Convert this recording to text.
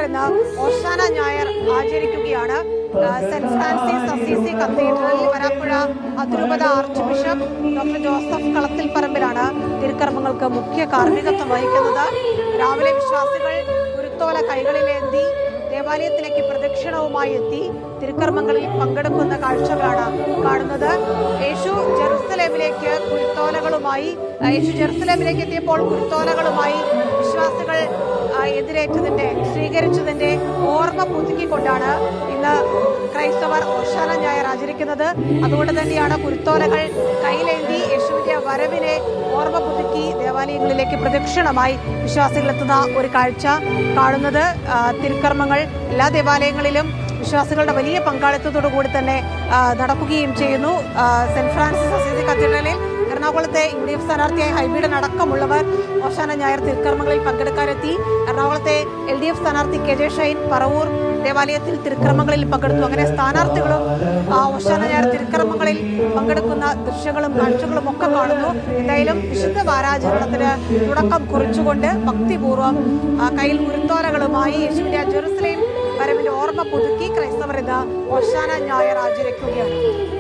ഇന്ന് ഓശാന ഞായർ ആചരിക്കുകയാണ്. Saint Francis Assisi കത്തീഡ്രലിൽ വരാപ്പുഴ അതിരൂപത ആർച്ച് ബിഷപ്പ് ഡോക്ടർ ജോസഫ് കളത്തിൽപ്പറമ്പിലാണ് തിരുക്കർമ്മങ്ങൾക്ക് മുഖ്യ കാർമ്മികത്വം വഹിക്കുന്നത്. രാവിലെ വിശ്വാസികൾ കുരുത്തോല കൈകളിലേന്തി ദേവാലയത്തിലേക്ക് പ്രദക്ഷിണവുമായി എത്തി തിരുക്കർമ്മങ്ങളിൽ പങ്കെടുക്കുന്ന കാഴ്ചകളാണ് കാണുന്നത്. യേശു ജെറുസലേമിലേക്ക് എത്തിയപ്പോൾ കുരുത്തോലകളുമായി വിശ്വാസികൾ സ്വീകരിച്ചതിന്റെ ഓർമ്മ പുതുക്കിക്കൊണ്ടാണ് ഇന്ന് ക്രൈസ്തവർ ഓശാന ഞായർ ആചരിക്കുന്നത്. അതുകൊണ്ട് തന്നെയാണ് കുരുത്തോലകൾ കയ്യിലേന്തി യേശുവിന്റെ വരവിനെ ഓർമ്മ പുതുക്കി ദേവാലയങ്ങളിലേക്ക് പ്രദക്ഷിണമായി വിശ്വാസികളെത്തുന്ന ഒരു കാഴ്ച കാണുന്നത്. തിരുക്കർമ്മങ്ങൾ എല്ലാ ദേവാലയങ്ങളിലും വിശ്വാസികളുടെ വലിയ പങ്കാളിത്തത്തോടു കൂടി തന്നെ നടക്കുകയും ചെയ്യുന്നു. സെന്റ് ഫ്രാൻസിസ് അസീസി കത്തീഡ്രലിൽ എറണാകുളത്തെ UDF സ്ഥാനാർത്ഥിയായ ഹൈബീഡൻ അടക്കമുള്ളവർ ഓശാന ഞായർ തിരുക്കർമ്മങ്ങളിൽ പങ്കെടുക്കാനെത്തി. എറണാകുളത്തെ LDF സ്ഥാനാർത്ഥി KJ ഷൈൻ പറവൂർ ദേവാലയത്തിൽ തിരുക്കർമ്മങ്ങളിൽ പങ്കെടുത്തു. അങ്ങനെ സ്ഥാനാർത്ഥികളും ഓശാന ഞായർ തിരുക്കർമ്മങ്ങളിൽ പങ്കെടുക്കുന്ന ദൃശ്യങ്ങളും കാഴ്ചകളും ഒക്കെ കാണുന്നു. എന്തായാലും വിശുദ്ധ വാരാചരണത്തിന് തുടക്കം കുറിച്ചുകൊണ്ട് ഭക്തിപൂർവ്വം കയ്യിൽ കുരുത്തോലകളുമായി യേശുവിന്റെ ജെറുസലേം വരവിന്റെ ഓർമ്മ പുതുക്കി ക്രൈസ്തവർ ഇന്ന് ഓശാന ഞായർ ആചരിക്കുകയാണ്.